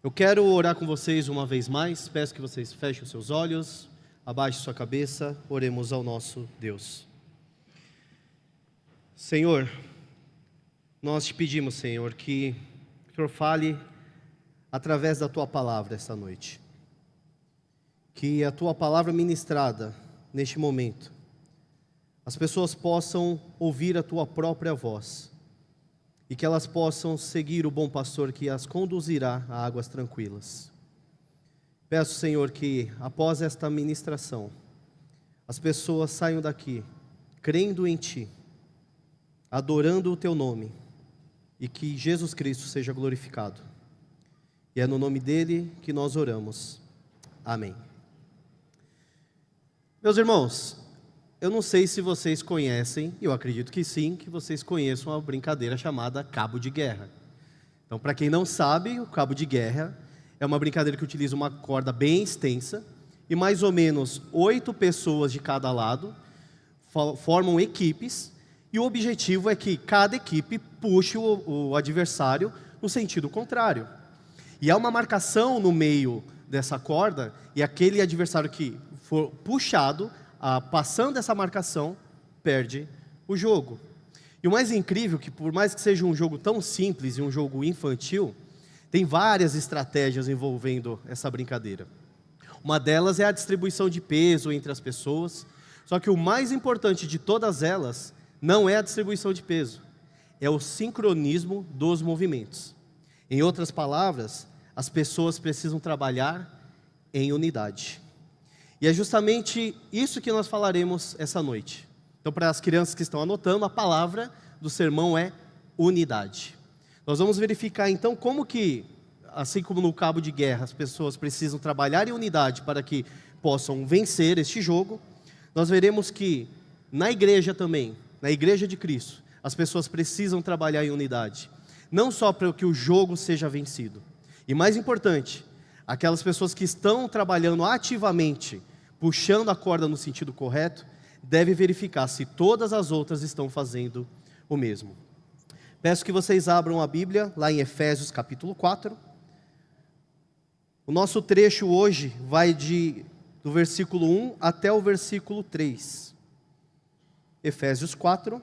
Eu quero orar com vocês uma vez mais, peço que vocês fechem os seus olhos, abaixem sua cabeça, oremos ao nosso Deus. Senhor, nós te pedimos, Senhor, que o Senhor fale através da Tua Palavra esta noite. Que a Tua Palavra ministrada neste momento, as pessoas possam ouvir a Tua própria voz e que elas possam seguir o bom pastor que as conduzirá a águas tranquilas. Peço, Senhor, que após esta ministração, as pessoas saiam daqui crendo em Ti, adorando o Teu nome, e que Jesus Cristo seja glorificado. E é no nome dEle que nós oramos. Amém. Meus irmãos, eu não sei se vocês conhecem, eu acredito que sim, que vocês conheçam uma brincadeira chamada cabo de guerra. Então, para quem não sabe, o cabo de guerra é uma brincadeira que utiliza uma corda bem extensa e mais ou menos 8 pessoas de cada lado formam equipes, e o objetivo é que cada equipe puxe o adversário no sentido contrário. E há uma marcação no meio dessa corda, e aquele adversário que for puxado, passando essa marcação, perde o jogo. E o mais incrível é que, por mais que seja um jogo tão simples e um jogo infantil, tem várias estratégias envolvendo essa brincadeira. Uma delas é a distribuição de peso entre as pessoas, só que o mais importante de todas elas não é a distribuição de peso, é o sincronismo dos movimentos. Em outras palavras, as pessoas precisam trabalhar em unidade. E é justamente isso que nós falaremos essa noite. Então, para as crianças que estão anotando, a palavra do sermão é unidade. Nós vamos verificar então como que, assim como no cabo de guerra, as pessoas precisam trabalhar em unidade para que possam vencer este jogo. Nós veremos que na igreja também, na igreja de Cristo, as pessoas precisam trabalhar em unidade. Não só para que o jogo seja vencido. E mais importante, aquelas pessoas que estão trabalhando ativamente, puxando a corda no sentido correto, devem verificar se todas as outras estão fazendo o mesmo. Peço que vocês abram a Bíblia, lá em Efésios capítulo 4. O nosso trecho hoje vai do versículo 1 até o versículo 3. Efésios 4,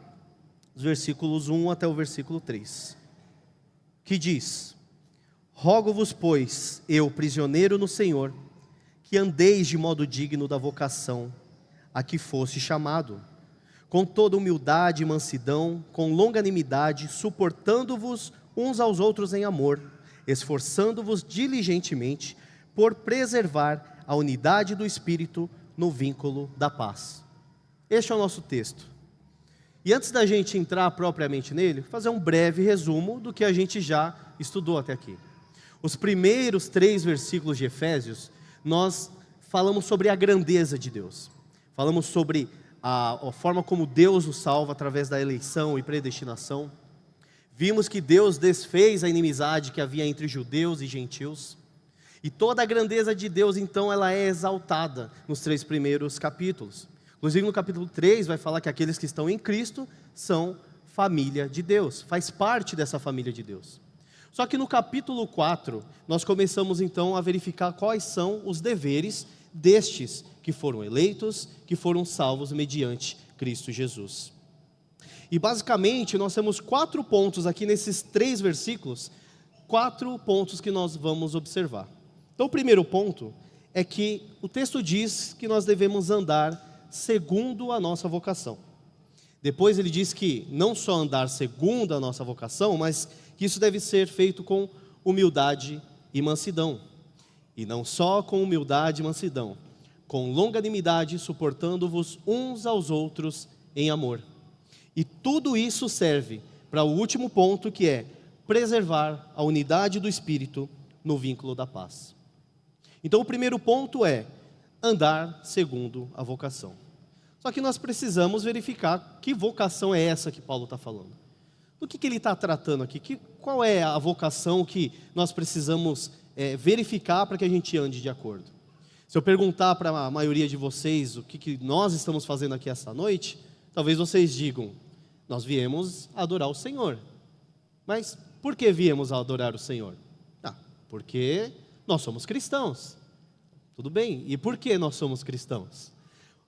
os versículos 1 até o versículo 3. Que diz: Rogo-vos, pois, eu, prisioneiro no Senhor, que andeis de modo digno da vocação a que foste chamado, com toda humildade e mansidão, com longanimidade, suportando-vos uns aos outros em amor, esforçando-vos diligentemente por preservar a unidade do Espírito no vínculo da paz. Este é o nosso texto. E antes da gente entrar propriamente nele, fazer um breve resumo do que a gente já estudou até aqui. Os primeiros 3 versículos de Efésios, nós falamos sobre a grandeza de Deus. Falamos sobre a forma como Deus nos salva através da eleição e predestinação. Vimos que Deus desfez a inimizade que havia entre judeus e gentios. E toda a grandeza de Deus, então, ela é exaltada nos 3 primeiros capítulos. Inclusive no capítulo 3 vai falar que aqueles que estão em Cristo são família de Deus, faz parte dessa família de Deus. Só que no capítulo 4, nós começamos então a verificar quais são os deveres destes que foram eleitos, que foram salvos mediante Cristo Jesus. E basicamente nós temos 4 pontos aqui nesses 3 versículos, 4 pontos que nós vamos observar. Então o primeiro ponto é que o texto diz que nós devemos andar segundo a nossa vocação. Depois ele diz que não só andar segundo a nossa vocação, mas que isso deve ser feito com humildade e mansidão. E não só com humildade e mansidão, com longanimidade, suportando-vos uns aos outros em amor. E tudo isso serve para o último ponto, que é preservar a unidade do Espírito no vínculo da paz. Então o primeiro ponto é andar segundo a vocação. Só que nós precisamos verificar que vocação é essa que Paulo está falando. Do que ele está tratando aqui? Qual é a vocação que nós precisamos verificar para que a gente ande de acordo? Se eu perguntar para a maioria de vocês o que nós estamos fazendo aqui essa noite, talvez vocês digam: nós viemos adorar o Senhor. Mas por que viemos a adorar o Senhor? Porque nós somos cristãos. Tudo bem, e por que nós somos cristãos?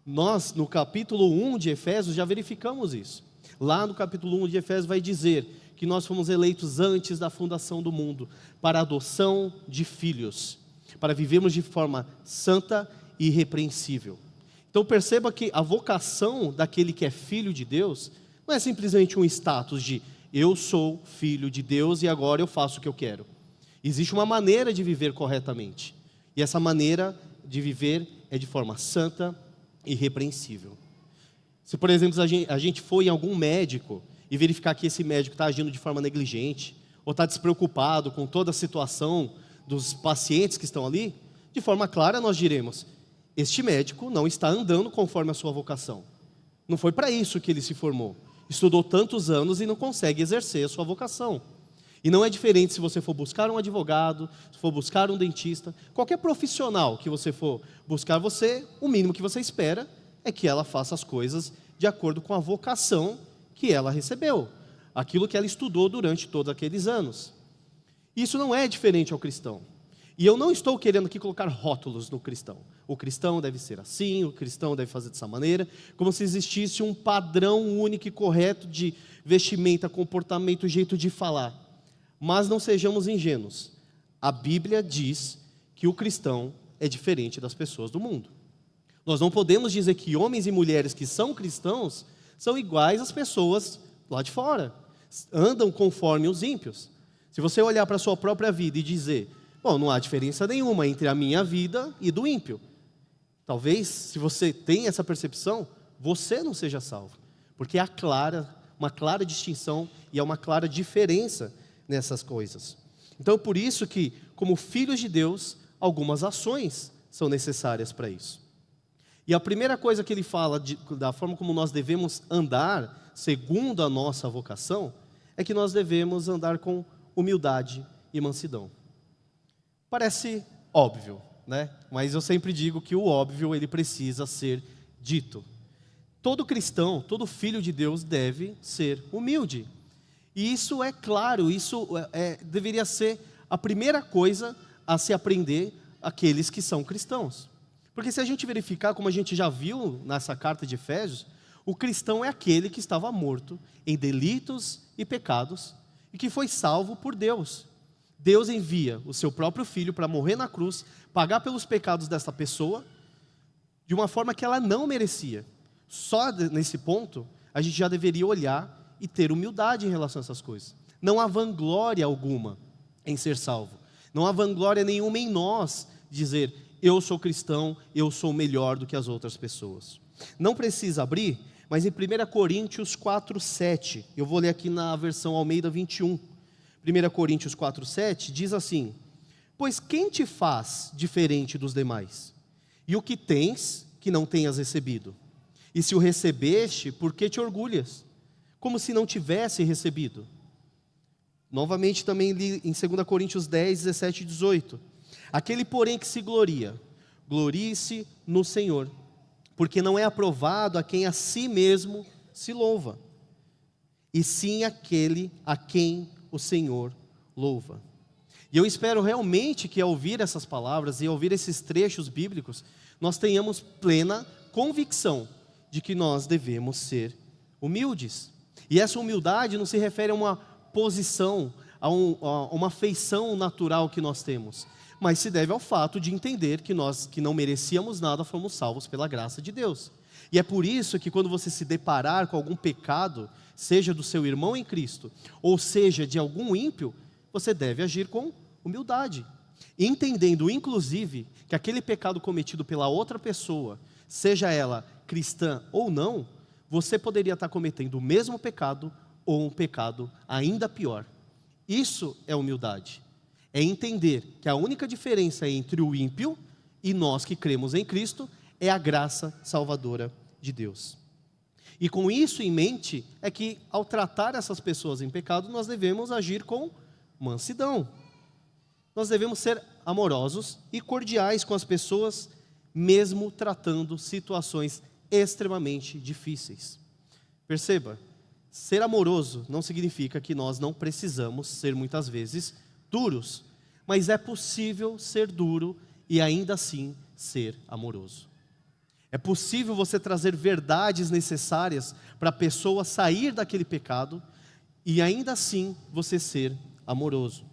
Nós, no capítulo 1 de Efésios, já verificamos isso. Lá no capítulo 1 de Efésios vai dizer que nós fomos eleitos antes da fundação do mundo, para a adoção de filhos, para vivermos de forma santa e irrepreensível. Então perceba que a vocação daquele que é filho de Deus, não é simplesmente um status de eu sou filho de Deus e agora eu faço o que eu quero. Existe uma maneira de viver corretamente, e essa maneira de viver é de forma santa e irrepreensível. Se, por exemplo, a gente for em algum médico e verificar que esse médico está agindo de forma negligente, ou está despreocupado com toda a situação dos pacientes que estão ali, de forma clara nós diremos, este médico não está andando conforme a sua vocação. Não foi para isso que ele se formou. Estudou tantos anos e não consegue exercer a sua vocação. E não é diferente se você for buscar um advogado, se for buscar um dentista, qualquer profissional que você for buscar, o mínimo que você espera é que ela faça as coisas de acordo com a vocação que ela recebeu, aquilo que ela estudou durante todos aqueles anos. Isso não é diferente ao cristão. E eu não estou querendo aqui colocar rótulos no cristão. O cristão deve ser assim, o cristão deve fazer dessa maneira, como se existisse um padrão único e correto de vestimenta, comportamento, jeito de falar. Mas não sejamos ingênuos. A Bíblia diz que o cristão é diferente das pessoas do mundo. Nós não podemos dizer que homens e mulheres que são cristãos são iguais às pessoas lá de fora, andam conforme os ímpios. Se você olhar para a sua própria vida e dizer, bom, não há diferença nenhuma entre a minha vida e do ímpio. Talvez, se você tem essa percepção, você não seja salvo. Porque há uma clara distinção e há uma clara diferença nessas coisas. Então, por isso que, como filhos de Deus, algumas ações são necessárias para isso. E a primeira coisa que ele fala da forma como nós devemos andar, segundo a nossa vocação, é que nós devemos andar com humildade e mansidão. Parece óbvio, né? Mas eu sempre digo que o óbvio ele precisa ser dito. Todo cristão, todo filho de Deus deve ser humilde. E isso é claro, isso deveria ser a primeira coisa a se aprender aqueles que são cristãos. Porque se a gente verificar, como a gente já viu nessa carta de Efésios, o cristão é aquele que estava morto em delitos e pecados e que foi salvo por Deus. Deus envia o seu próprio filho para morrer na cruz, pagar pelos pecados dessa pessoa, de uma forma que ela não merecia. Só nesse ponto, a gente já deveria olhar e ter humildade em relação a essas coisas. Não há vanglória alguma em ser salvo. Não há vanglória nenhuma em nós dizer, eu sou cristão, eu sou melhor do que as outras pessoas. Não precisa abrir, mas em 1 Coríntios 4:7, eu vou ler aqui na versão Almeida 21. 1 Coríntios 4:7 diz assim, pois quem te faz diferente dos demais? E o que tens que não tenhas recebido? E se o recebeste, por que te orgulhas? Como se não tivesse recebido. Novamente também li em 2 Coríntios 10, 17 e 18. Aquele porém que se glorie-se no Senhor, porque não é aprovado a quem a si mesmo se louva, e sim aquele a quem o Senhor louva. E eu espero realmente que ao ouvir essas palavras e ao ouvir esses trechos bíblicos, nós tenhamos plena convicção de que nós devemos ser humildes. E essa humildade não se refere a uma posição, a uma feição natural que nós temos, mas se deve ao fato de entender que nós, que não merecíamos nada, fomos salvos pela graça de Deus. E é por isso que quando você se deparar com algum pecado, seja do seu irmão em Cristo, ou seja de algum ímpio, você deve agir com humildade, entendendo inclusive que aquele pecado cometido pela outra pessoa, seja ela cristã ou não, você poderia estar cometendo o mesmo pecado ou um pecado ainda pior. Isso é humildade. É entender que a única diferença entre o ímpio e nós que cremos em Cristo é a graça salvadora de Deus. E com isso em mente é que ao tratar essas pessoas em pecado, nós devemos agir com mansidão. Nós devemos ser amorosos e cordiais com as pessoas, mesmo tratando situações extremamente difíceis. Perceba, ser amoroso não significa que nós não precisamos ser muitas vezes duros, mas é possível ser duro e ainda assim ser amoroso. É possível você trazer verdades necessárias para a pessoa sair daquele pecado e ainda assim você ser amoroso.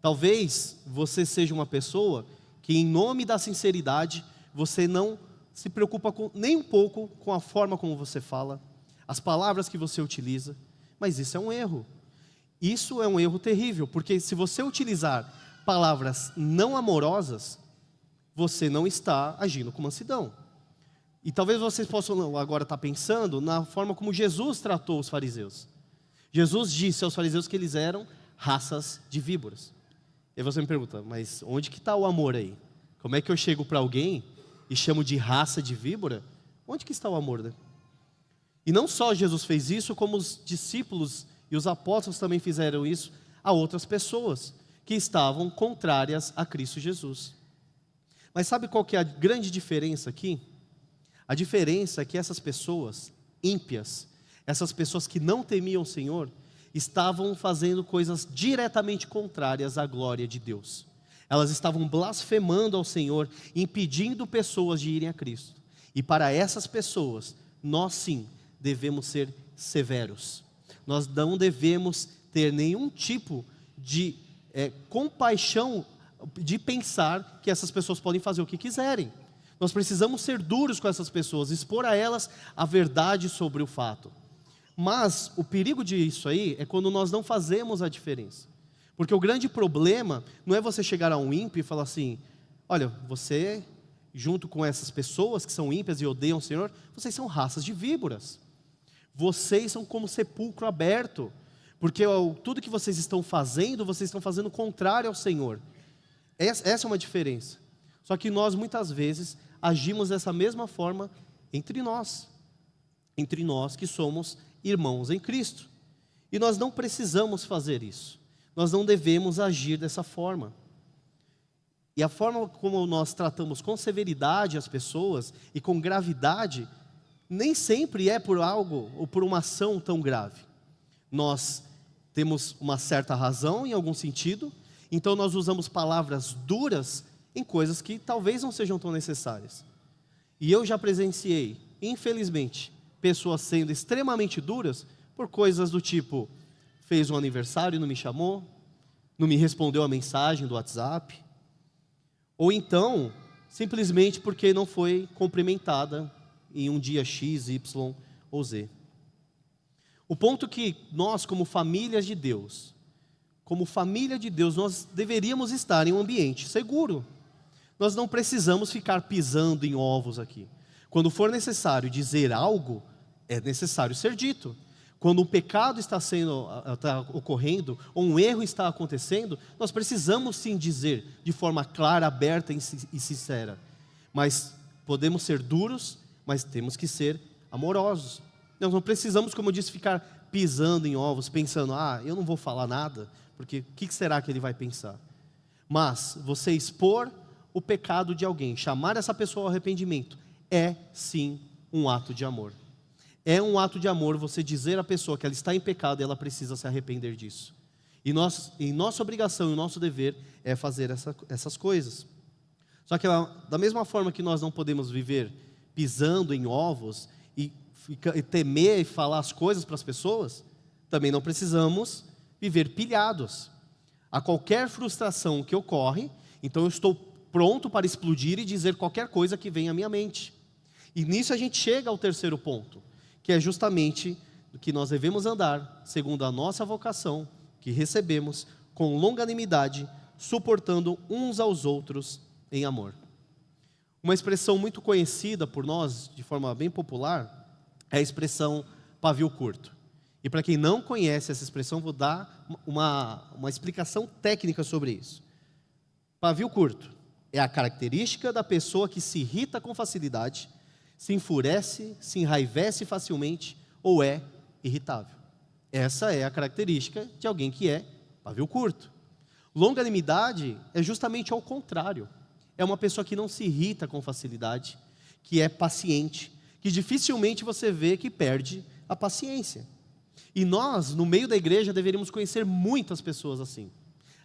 Talvez você seja uma pessoa que, em nome da sinceridade, você não se preocupa nem um pouco com a forma como você fala, as palavras que você utiliza, mas isso é um erro. Isso é um erro terrível, porque se você utilizar palavras não amorosas, você não está agindo com mansidão. E talvez vocês possam agora estar pensando na forma como Jesus tratou os fariseus. Jesus disse aos fariseus que eles eram raças de víboras. E você me pergunta, mas onde que está o amor aí? Como é que eu chego para alguém e chamo de raça de víbora? Onde que está o amor, né? E não só Jesus fez isso, como os discípulos e os apóstolos também fizeram isso a outras pessoas que estavam contrárias a Cristo Jesus. Mas sabe qual que é a grande diferença aqui? A diferença é que essas pessoas ímpias, essas pessoas que não temiam o Senhor, estavam fazendo coisas diretamente contrárias à glória de Deus. Elas estavam blasfemando ao Senhor, impedindo pessoas de irem a Cristo. E para essas pessoas, nós sim devemos ser severos. Nós não devemos ter nenhum tipo de compaixão de pensar que essas pessoas podem fazer o que quiserem. Nós precisamos ser duros com essas pessoas, expor a elas a verdade sobre o fato. Mas o perigo disso aí é quando nós não fazemos a diferença. Porque o grande problema não é você chegar a um ímpio e falar assim: olha, você, junto com essas pessoas que são ímpias e odeiam o Senhor, vocês são raças de víboras. Vocês são como sepulcro aberto. Porque tudo que vocês estão fazendo contrário ao Senhor. Essa é uma diferença. Só que nós muitas vezes agimos dessa mesma forma entre nós que somos irmãos em Cristo. E nós não precisamos fazer isso. Nós não devemos agir dessa forma. E a forma como nós tratamos com severidade as pessoas e com gravidade, nem sempre é por algo ou por uma ação tão grave. Nós temos uma certa razão em algum sentido, então nós usamos palavras duras em coisas que talvez não sejam tão necessárias. E eu já presenciei, infelizmente, pessoas sendo extremamente duras por coisas do tipo: fez um aniversário e não me chamou, não me respondeu a mensagem do WhatsApp, ou então, simplesmente porque não foi cumprimentada em um dia X, Y ou Z. O ponto que nós, como família de Deus, nós deveríamos estar em um ambiente seguro. Nós não precisamos ficar pisando em ovos aqui. Quando for necessário dizer algo, é necessário ser dito. Quando um pecado está ocorrendo, ou um erro está acontecendo, nós precisamos sim dizer de forma clara, aberta e sincera. Mas podemos ser duros, mas temos que ser amorosos. Nós não precisamos, como eu disse, ficar pisando em ovos, pensando: eu não vou falar nada, porque o que será que ele vai pensar? Mas você expor o pecado de alguém, chamar essa pessoa ao arrependimento, é sim um ato de amor. É um ato de amor você dizer à pessoa que ela está em pecado e ela precisa se arrepender disso. E nossa obrigação e o nosso dever é fazer essas coisas. Só que da mesma forma que nós não podemos viver pisando em ovos e temer e falar as coisas para as pessoas, também não precisamos viver pilhados. A qualquer frustração que ocorre, então eu estou pronto para explodir e dizer qualquer coisa que venha à minha mente. E nisso a gente chega ao terceiro ponto, que é justamente que nós devemos andar segundo a nossa vocação que recebemos, com longanimidade, suportando uns aos outros em amor. Uma expressão muito conhecida por nós, de forma bem popular, é a expressão pavio curto. E para quem não conhece essa expressão, vou dar uma explicação técnica sobre isso. Pavio curto é a característica da pessoa que se irrita com facilidade, se enfurece, se enraivece facilmente ou é irritável. Essa é a característica de alguém que é pavio curto. Longanimidade é justamente ao contrário. É uma pessoa que não se irrita com facilidade, que é paciente, que dificilmente você vê que perde a paciência. E nós, no meio da igreja, deveríamos conhecer muitas pessoas assim.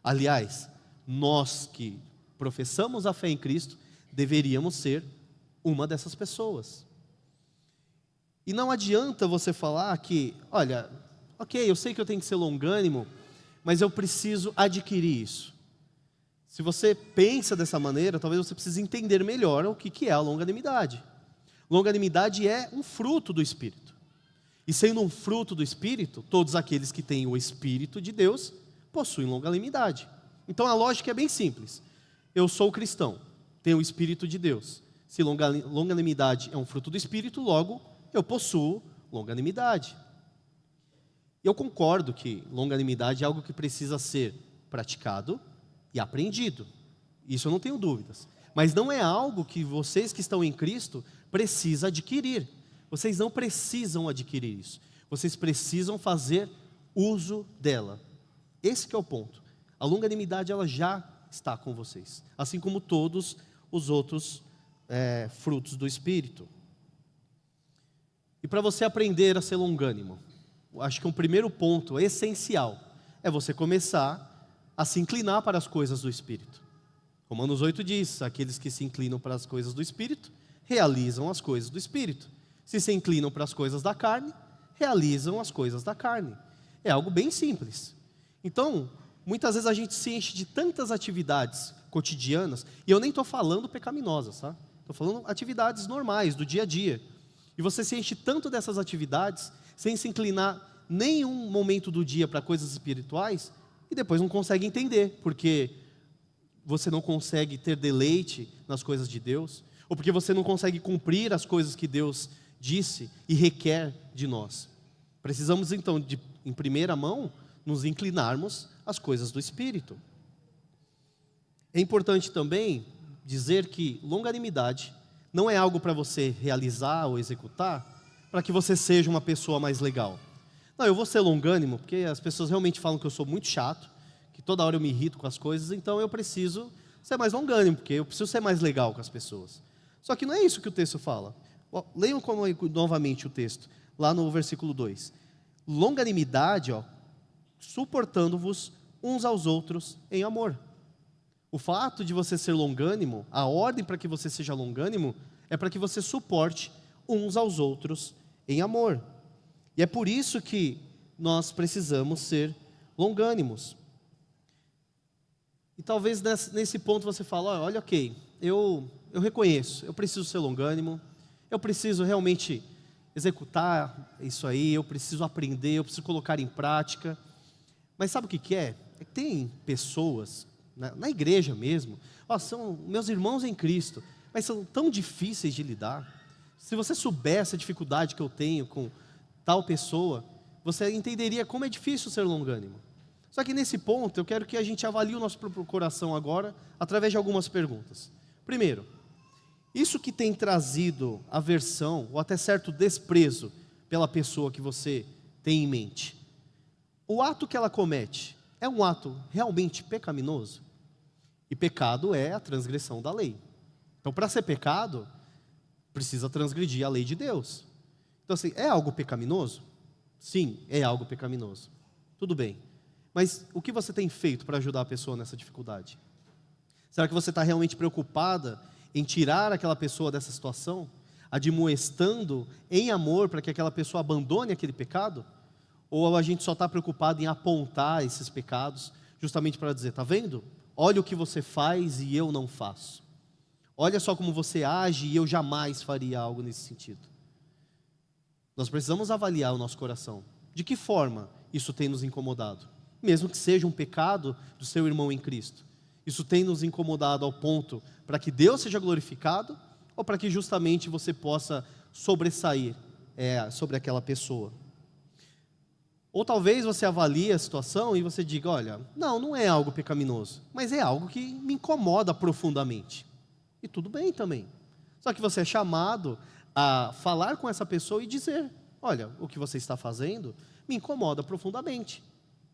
Aliás, nós que professamos a fé em Cristo, deveríamos ser uma dessas pessoas. E não adianta você falar que, olha, ok, eu sei que eu tenho que ser longânimo, mas eu preciso adquirir isso. Se você pensa dessa maneira, talvez você precise entender melhor o que é a longanimidade. Longanimidade é um fruto do Espírito. E sendo um fruto do Espírito, todos aqueles que têm o Espírito de Deus possuem longanimidade. Então a lógica é bem simples. Eu sou cristão, tenho o Espírito de Deus. Se longanimidade é um fruto do Espírito, logo eu possuo longanimidade. Eu concordo que longanimidade é algo que precisa ser praticado e aprendido. Isso eu não tenho dúvidas. Mas não é algo que vocês que estão em Cristo precisam adquirir. Vocês não precisam adquirir isso. Vocês precisam fazer uso dela. Esse que é o ponto. A longanimidade ela já está com vocês. Assim como todos os outros frutos do Espírito. E para você aprender a ser longânimo, acho que um primeiro ponto essencial é você começar a se inclinar para as coisas do Espírito. Romanos 8 diz, aqueles que se inclinam para as coisas do Espírito, realizam as coisas do Espírito. Se inclinam para as coisas da carne, realizam as coisas da carne. É algo bem simples. Então, muitas vezes a gente se enche de tantas atividades cotidianas, e eu nem estou falando pecaminosas, tá? Estou falando atividades normais, do dia a dia. E você se enche tanto dessas atividades, sem se inclinar nenhum momento do dia para coisas espirituais, e depois não consegue entender, porque você não consegue ter deleite nas coisas de Deus, ou porque você não consegue cumprir as coisas que Deus disse e requer de nós. Precisamos então, em primeira mão, nos inclinarmos às coisas do Espírito. É importante também dizer que longanimidade não é algo para você realizar ou executar para que você seja uma pessoa mais legal. Não, eu vou ser longânimo porque as pessoas realmente falam que eu sou muito chato, que toda hora eu me irrito com as coisas, então eu preciso ser mais longânimo, porque eu preciso ser mais legal com as pessoas. Só que não é isso que o texto fala. Leiam novamente o texto, lá no versículo 2. Longanimidade, suportando-vos uns aos outros em amor. O fato de você ser longânimo, a ordem para que você seja longânimo, é para que você suporte uns aos outros em amor. E é por isso que nós precisamos ser longânimos. E talvez nesse ponto você fale, olha, ok, eu reconheço, eu preciso ser longânimo, eu preciso realmente executar isso aí, eu preciso aprender, eu preciso colocar em prática. Mas sabe o que é? É que tem pessoas, na igreja mesmo, são meus irmãos em Cristo, mas são tão difíceis de lidar. Se você soubesse a dificuldade que eu tenho com tal pessoa, você entenderia como é difícil ser longânimo. Só que nesse ponto, eu quero que a gente avalie o nosso próprio coração agora, através de algumas perguntas. Primeiro, isso que tem trazido aversão, ou até certo desprezo, pela pessoa que você tem em mente, o ato que ela comete, é um ato realmente pecaminoso? E pecado é a transgressão da lei. Então, para ser pecado, precisa transgredir a lei de Deus. Então, assim, é algo pecaminoso? Sim, é algo pecaminoso. Tudo bem. Mas o que você tem feito para ajudar a pessoa nessa dificuldade? Será que você está realmente preocupada em tirar aquela pessoa dessa situação? Admoestando em amor para que aquela pessoa abandone aquele pecado? Ou a gente só está preocupado em apontar esses pecados, justamente para dizer, está vendo? Olha o que você faz e eu não faço. Olha só como você age e eu jamais faria algo nesse sentido. Nós precisamos avaliar o nosso coração. De que forma isso tem nos incomodado? Mesmo que seja um pecado do seu irmão em Cristo. Isso tem nos incomodado ao ponto para que Deus seja glorificado ou para que justamente você possa sobressair sobre aquela pessoa? Ou talvez você avalie a situação e você diga, olha, não é algo pecaminoso, mas é algo que me incomoda profundamente. E tudo bem também. Só que você é chamado a falar com essa pessoa e dizer, olha, o que você está fazendo me incomoda profundamente.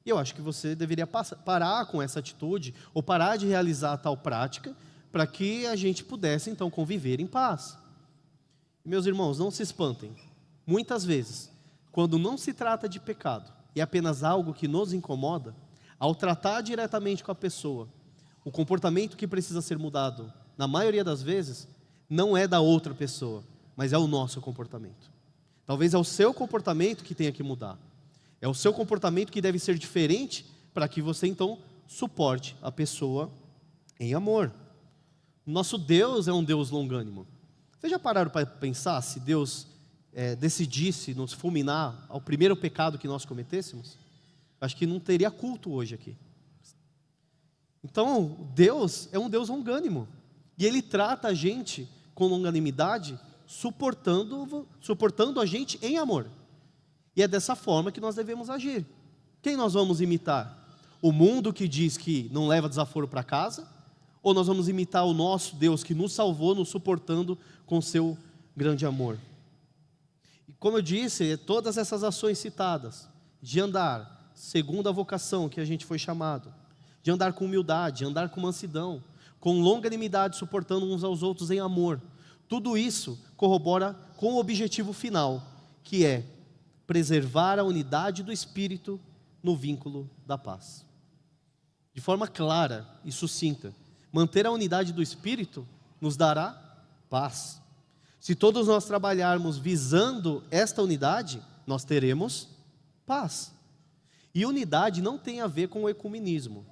E eu acho que você deveria parar com essa atitude, ou parar de realizar tal prática, para que a gente pudesse então conviver em paz. E, meus irmãos, não se espantem. Muitas vezes, quando não se trata de pecado, e é apenas algo que nos incomoda, ao tratar diretamente com a pessoa, o comportamento que precisa ser mudado, na maioria das vezes, não é da outra pessoa, mas é o nosso comportamento. Talvez é o seu comportamento que tenha que mudar. É o seu comportamento que deve ser diferente para que você então suporte a pessoa em amor. Nosso Deus é um Deus longânimo. Vocês já pararam para pensar se Deus decidisse nos fulminar ao primeiro pecado que nós cometêssemos? Acho que não teria culto hoje aqui. Então, Deus é um Deus longânimo. E Ele trata a gente com longanimidade, suportando a gente em amor. E é dessa forma que nós devemos agir. Quem nós vamos imitar? O mundo que diz que não leva desaforo para casa? Ou nós vamos imitar o nosso Deus que nos salvou, nos suportando com seu grande amor? E como eu disse, todas essas ações citadas, de andar segundo a vocação que a gente foi chamado, de andar com humildade, andar com mansidão, com longanimidade, suportando uns aos outros em amor, tudo isso corrobora com o objetivo final, que é preservar a unidade do Espírito no vínculo da paz. De forma clara e sucinta, manter a unidade do Espírito nos dará paz. Se todos nós trabalharmos visando esta unidade, nós teremos paz. E unidade não tem a ver com o ecumenismo.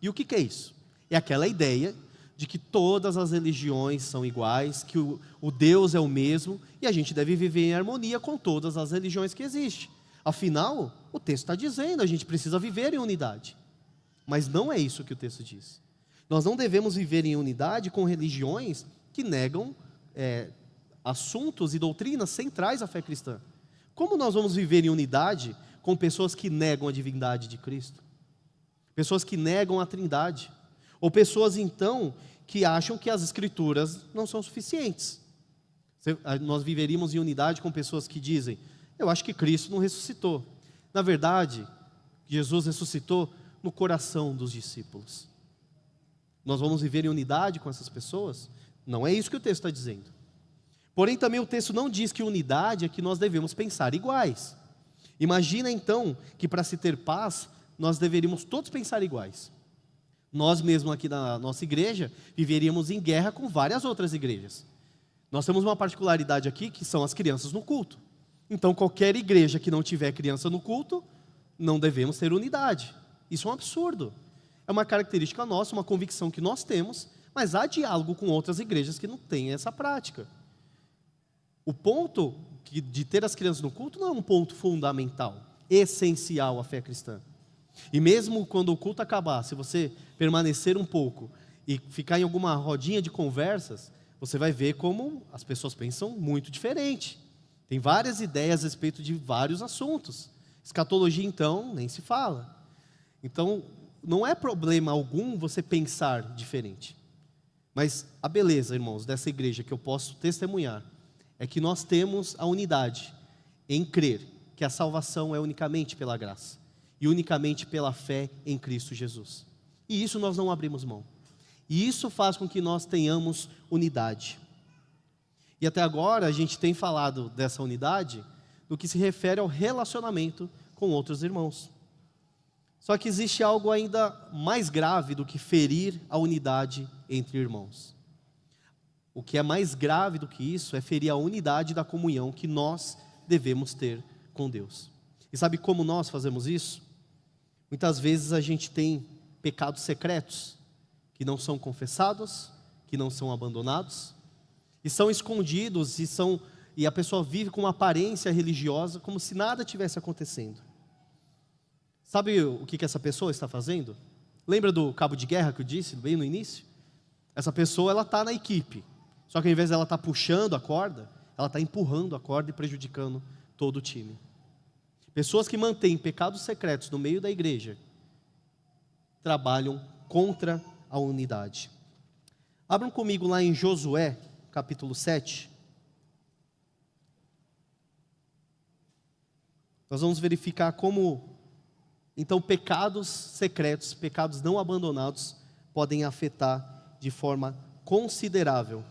E o que é isso? É aquela ideia de que todas as religiões são iguais, que o Deus é o mesmo, e a gente deve viver em harmonia com todas as religiões que existem. Afinal, o texto está dizendo, a gente precisa viver em unidade. Mas não é isso que o texto diz. Nós não devemos viver em unidade com religiões que negam assuntos e doutrinas centrais à fé cristã. Como nós vamos viver em unidade com pessoas que negam a divindade de Cristo? Pessoas que negam a Trindade? Ou pessoas, então, que acham que as Escrituras não são suficientes? Nós viveríamos em unidade com pessoas que dizem: eu acho que Cristo não ressuscitou. Na verdade, Jesus ressuscitou no coração dos discípulos. Nós vamos viver em unidade com essas pessoas? Não é isso que o texto está dizendo. Porém, também o texto não diz que unidade é que nós devemos pensar iguais. Imagina então que para se ter paz, nós deveríamos todos pensar iguais. Nós mesmos aqui na nossa igreja, viveríamos em guerra com várias outras igrejas. Nós temos uma particularidade aqui, que são as crianças no culto. Então, qualquer igreja que não tiver criança no culto, não devemos ter unidade. Isso é um absurdo. É uma característica nossa, uma convicção que nós temos, mas há diálogo com outras igrejas que não têm essa prática. O ponto de ter as crianças no culto não é um ponto fundamental, essencial à fé cristã. E mesmo quando o culto acabar, se você permanecer um pouco e ficar em alguma rodinha de conversas, você vai ver como as pessoas pensam muito diferente. Tem várias ideias a respeito de vários assuntos. Escatologia, então, nem se fala. Então, não é problema algum você pensar diferente. Mas a beleza, irmãos, dessa igreja que eu posso testemunhar, é que nós temos a unidade em crer que a salvação é unicamente pela graça e unicamente pela fé em Cristo Jesus. E isso nós não abrimos mão. E isso faz com que nós tenhamos unidade. E até agora a gente tem falado dessa unidade no que se refere ao relacionamento com outros irmãos. Só que existe algo ainda mais grave do que ferir a unidade entre irmãos. O que é mais grave do que isso é ferir a unidade da comunhão que nós devemos ter com Deus. E sabe como nós fazemos isso? Muitas vezes a gente tem pecados secretos que não são confessados, que não são abandonados, e são escondidos e a pessoa vive com uma aparência religiosa como se nada tivesse acontecendo. Sabe o que essa pessoa está fazendo? Lembra do cabo de guerra que eu disse bem no início? Essa pessoa, ela está na equipe, só que ao invés dela estar puxando a corda, ela está empurrando a corda e prejudicando todo o time. Pessoas que mantêm pecados secretos no meio da igreja trabalham contra a unidade. Abram comigo lá em Josué, capítulo 7. Nós vamos verificar como, então, pecados secretos, pecados não abandonados, podem afetar de forma considerável,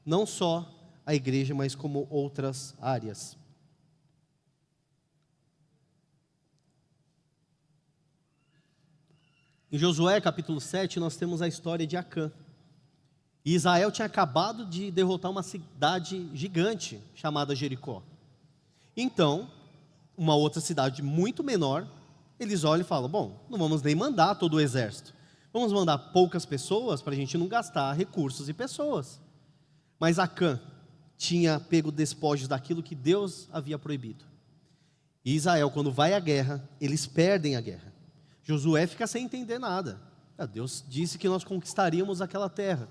não só a igreja, mas como outras áreas. Em Josué capítulo 7, nós temos a história de Acã. E Israel tinha acabado de derrotar uma cidade gigante chamada Jericó. Então, uma outra cidade muito menor, eles olham e falam: bom, não vamos nem mandar todo o exército. Vamos mandar poucas pessoas para a gente não gastar recursos e pessoas. Mas Acã tinha pego despojos daquilo que Deus havia proibido. E Israel, quando vai à guerra, eles perdem a guerra. Josué fica sem entender nada. Deus disse que nós conquistaríamos aquela terra.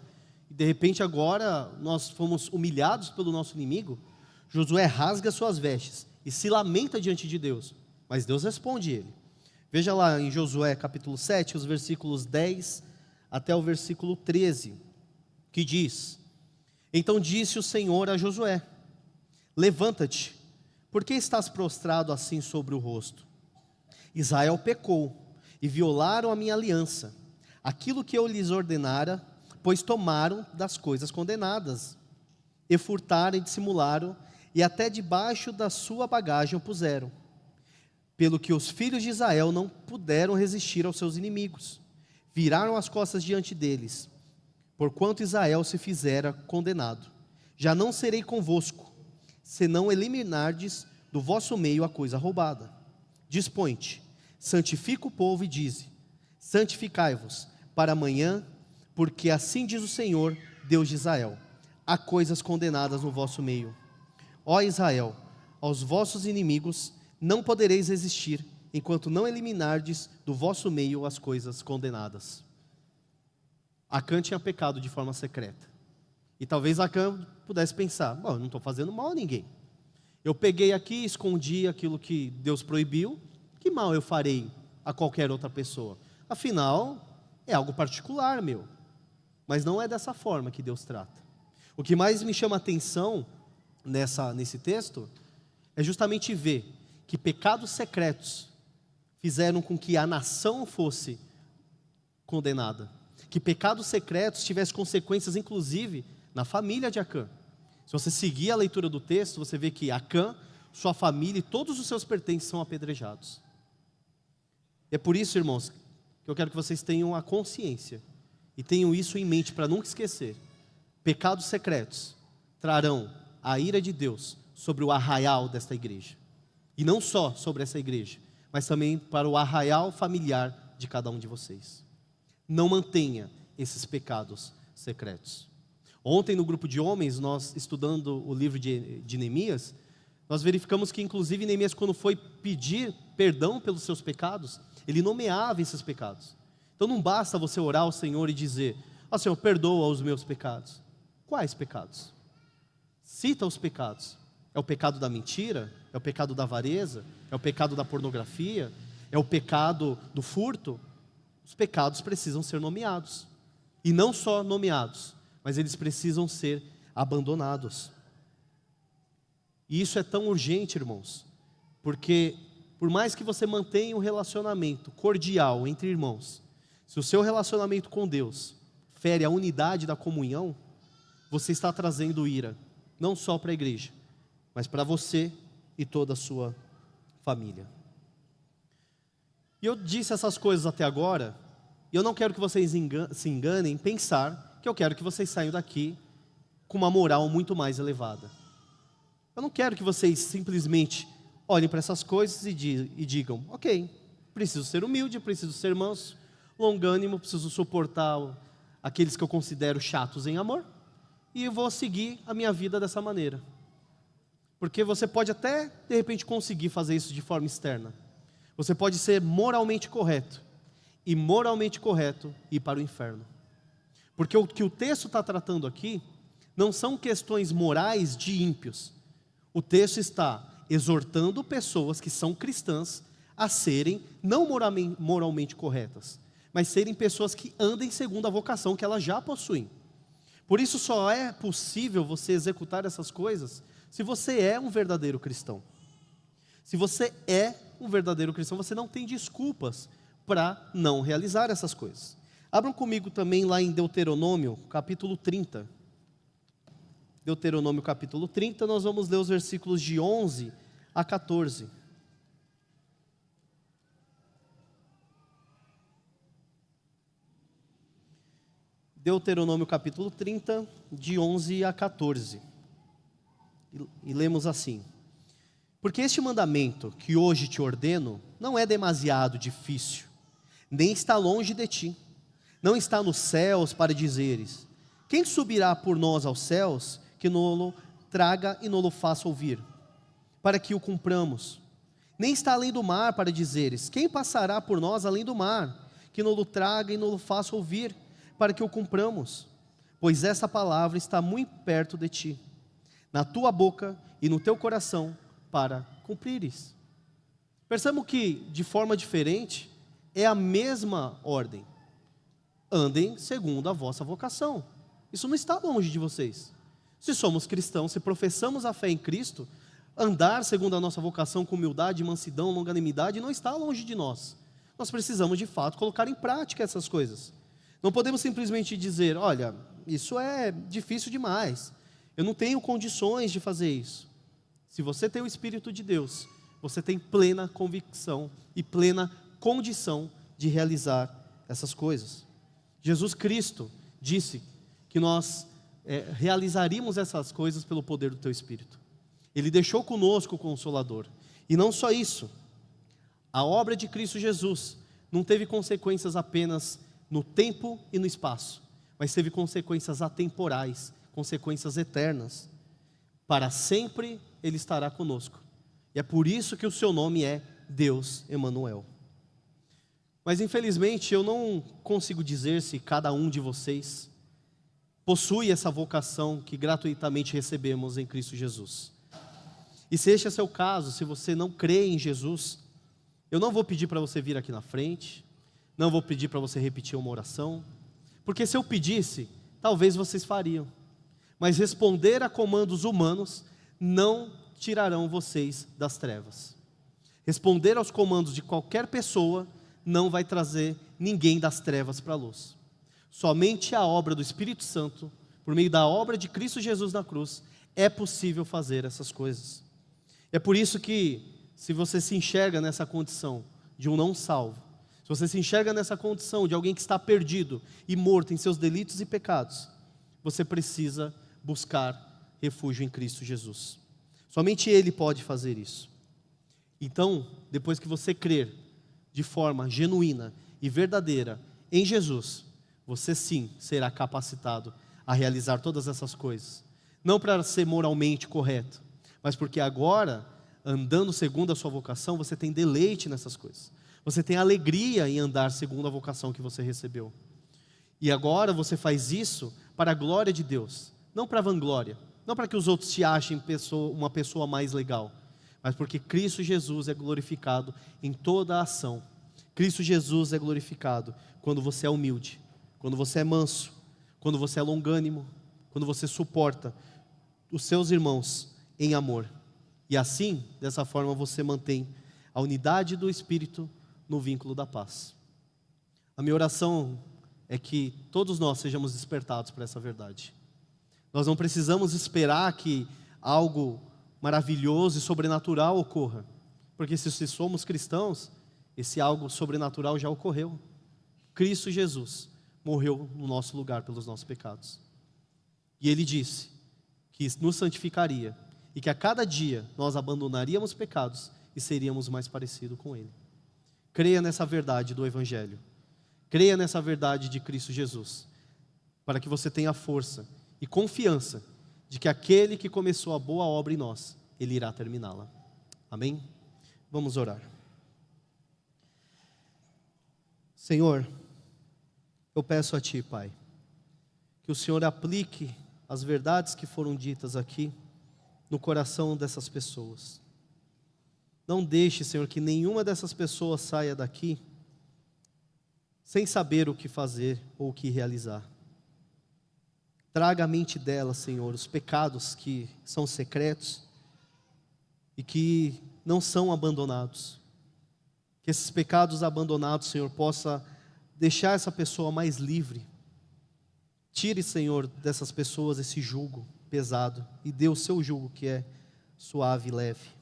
E de repente agora nós fomos humilhados pelo nosso inimigo. Josué rasga suas vestes e se lamenta diante de Deus. Mas Deus responde ele. Veja lá em Josué capítulo 7, os versículos 10 até o versículo 13, que diz: então disse o Senhor a Josué: levanta-te, por que estás prostrado assim sobre o rosto? Israel pecou e violaram a minha aliança, aquilo que eu lhes ordenara, pois tomaram das coisas condenadas, e furtaram e dissimularam, e até debaixo da sua bagagem o puseram, pelo que os filhos de Israel não puderam resistir aos seus inimigos, viraram as costas diante deles, porquanto Israel se fizera condenado. Já não serei convosco, se não eliminardes do vosso meio a coisa roubada. Dispõe-te, santifica o povo e dize: santificai-vos para amanhã, porque assim diz o Senhor, Deus de Israel: há coisas condenadas no vosso meio. Ó Israel, aos vossos inimigos não podereis resistir, enquanto não eliminardes do vosso meio as coisas condenadas. Acã tinha pecado de forma secreta. E talvez Acã pudesse pensar: bom, eu não estou fazendo mal a ninguém. Eu peguei aqui, escondi aquilo que Deus proibiu, que mal eu farei a qualquer outra pessoa? Afinal, é algo particular meu. Mas não é dessa forma que Deus trata. O que mais me chama a atenção nesse texto é justamente ver que pecados secretos fizeram com que a nação fosse condenada. Que pecados secretos tivessem consequências, inclusive, na família de Acã. Se você seguir a leitura do texto, você vê que Acã, sua família e todos os seus pertences são apedrejados. É por isso, irmãos, que eu quero que vocês tenham a consciência e tenham isso em mente para nunca esquecer. Pecados secretos trarão a ira de Deus sobre o arraial desta igreja. E não só sobre essa igreja, mas também para o arraial familiar de cada um de vocês. Não mantenha esses pecados secretos. Ontem no grupo de homens, nós estudando o livro de Neemias, nós verificamos que inclusive Neemias, quando foi pedir perdão pelos seus pecados, ele nomeava esses pecados. Então não basta você orar ao Senhor e dizer: ó Senhor, perdoa os meus pecados. Quais pecados? Cita os pecados. É o pecado da mentira? É o pecado da avareza? É o pecado da pornografia? É o pecado do furto? Os pecados precisam ser nomeados. E não só nomeados, mas eles precisam ser abandonados. E isso é tão urgente, irmãos, porque por mais que você mantenha um relacionamento cordial entre irmãos, se o seu relacionamento com Deus fere a unidade da comunhão, você está trazendo ira, não só para a igreja, mas para você e toda a sua família. E eu disse essas coisas até agora, e eu não quero que vocês se enganem em pensar que eu quero que vocês saiam daqui com uma moral muito mais elevada. Eu não quero que vocês simplesmente olhem para essas coisas e digam: ok, preciso ser humilde, preciso ser manso, longânimo, preciso suportar aqueles que eu considero chatos em amor, e eu vou seguir a minha vida dessa maneira. Porque você pode até, de repente, conseguir fazer isso de forma externa. Você pode ser moralmente correto, e moralmente correto ir para o inferno. Porque o que o texto está tratando aqui não são questões morais de ímpios. O texto está exortando pessoas que são cristãs a serem não moralmente corretas, mas serem pessoas que andem segundo a vocação que elas já possuem. Por isso só é possível você executar essas coisas se você é um verdadeiro cristão. Se você é um verdadeiro cristão, você não tem desculpas para não realizar essas coisas. Abram comigo também lá em Deuteronômio, capítulo 30. Deuteronômio, capítulo 30, nós vamos ler os versículos de 11 a 14. Deuteronômio capítulo 30, de 11 a 14. E lemos assim: Porque este mandamento que hoje te ordeno não é demasiado difícil, nem está longe de ti. Não está nos céus para dizeres: quem subirá por nós aos céus, que nolo traga e nolo faça ouvir, para que o cumpramos. Nem está além do mar para dizeres: quem passará por nós além do mar, que nolo traga e nolo faça ouvir, para que o cumpramos. Pois essa palavra está muito perto de ti, na tua boca e no teu coração, para cumprires. Percebam que, de forma diferente, é a mesma ordem. Andem segundo a vossa vocação. Isso não está longe de vocês. Se somos cristãos, se professamos a fé em Cristo, andar segundo a nossa vocação com humildade, mansidão, longanimidade, não está longe de nós. Nós precisamos, de fato, colocar em prática essas coisas. Não podemos simplesmente dizer: olha, isso é difícil demais, eu não tenho condições de fazer isso. Se você tem o Espírito de Deus, você tem plena convicção e plena condição de realizar essas coisas. Jesus Cristo disse que nós realizaríamos essas coisas pelo poder do teu Espírito. Ele deixou conosco o Consolador. E não só isso, a obra de Cristo Jesus não teve consequências apenas no tempo e no espaço, mas teve consequências atemporais, consequências eternas. Para sempre Ele estará conosco. E é por isso que o seu nome é Deus Emanuel. Mas infelizmente eu não consigo dizer se cada um de vocês possui essa vocação que gratuitamente recebemos em Cristo Jesus. E se este é seu caso, se você não crê em Jesus, eu não vou pedir para você vir aqui na frente, não vou pedir para você repetir uma oração, porque se eu pedisse, talvez vocês fariam. Mas responder a comandos humanos não tirarão vocês das trevas. Responder aos comandos de qualquer pessoa não vai trazer ninguém das trevas para a luz. Somente a obra do Espírito Santo, por meio da obra de Cristo Jesus na cruz, é possível fazer essas coisas. É por isso que, se você se enxerga nessa condição de um não salvo, se você se enxerga nessa condição de alguém que está perdido e morto em seus delitos e pecados, você precisa buscar refúgio em Cristo Jesus. Somente Ele pode fazer isso. Então, depois que você crer de forma genuína e verdadeira em Jesus, você sim será capacitado a realizar todas essas coisas. Não para ser moralmente correto, mas porque agora, andando segundo a sua vocação, você tem deleite nessas coisas. Você tem alegria em andar segundo a vocação que você recebeu. E agora você faz isso para a glória de Deus, não para a vanglória, não para que os outros te achem uma pessoa mais legal, mas porque Cristo Jesus é glorificado em toda a ação. Cristo Jesus é glorificado quando você é humilde, quando você é manso, quando você é longânimo, quando você suporta os seus irmãos em amor. E assim, dessa forma, você mantém a unidade do Espírito no vínculo da paz. A minha oração é que todos nós sejamos despertados para essa verdade. Nós não precisamos esperar que algo maravilhoso e sobrenatural ocorra, porque se somos cristãos, esse algo sobrenatural já ocorreu. Cristo Jesus morreu no nosso lugar pelos nossos pecados. E Ele disse que nos santificaria e que a cada dia nós abandonaríamos pecados e seríamos mais parecidos com Ele. Creia nessa verdade do Evangelho. Creia nessa verdade de Cristo Jesus, para que você tenha força e confiança de que aquele que começou a boa obra em nós, Ele irá terminá-la. Amém? Vamos orar. Senhor, eu peço a Ti, Pai, que o Senhor aplique as verdades que foram ditas aqui no coração dessas pessoas. Não deixe, Senhor, que nenhuma dessas pessoas saia daqui sem saber o que fazer ou o que realizar. Traga à mente delas, Senhor, os pecados que são secretos e que não são abandonados. Que esses pecados abandonados, Senhor, possa deixar essa pessoa mais livre. Tire, Senhor, dessas pessoas esse jugo pesado e dê o seu jugo que é suave e leve.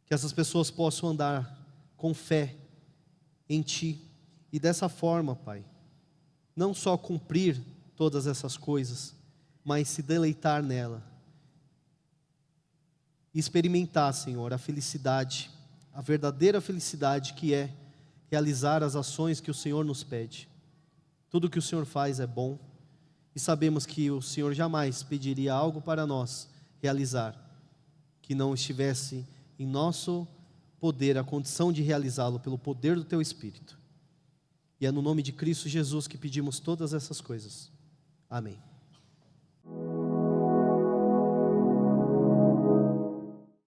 Que essas pessoas possam andar com fé em Ti e dessa forma, Pai, não só cumprir todas essas coisas, mas se deleitar nela. E experimentar, Senhor, a felicidade, a verdadeira felicidade que é realizar as ações que o Senhor nos pede. Tudo que o Senhor faz é bom, e sabemos que o Senhor jamais pediria algo para nós realizar, que não estivesse em nosso poder, a condição de realizá-lo pelo poder do Teu Espírito. E é no nome de Cristo Jesus que pedimos todas essas coisas. Amém.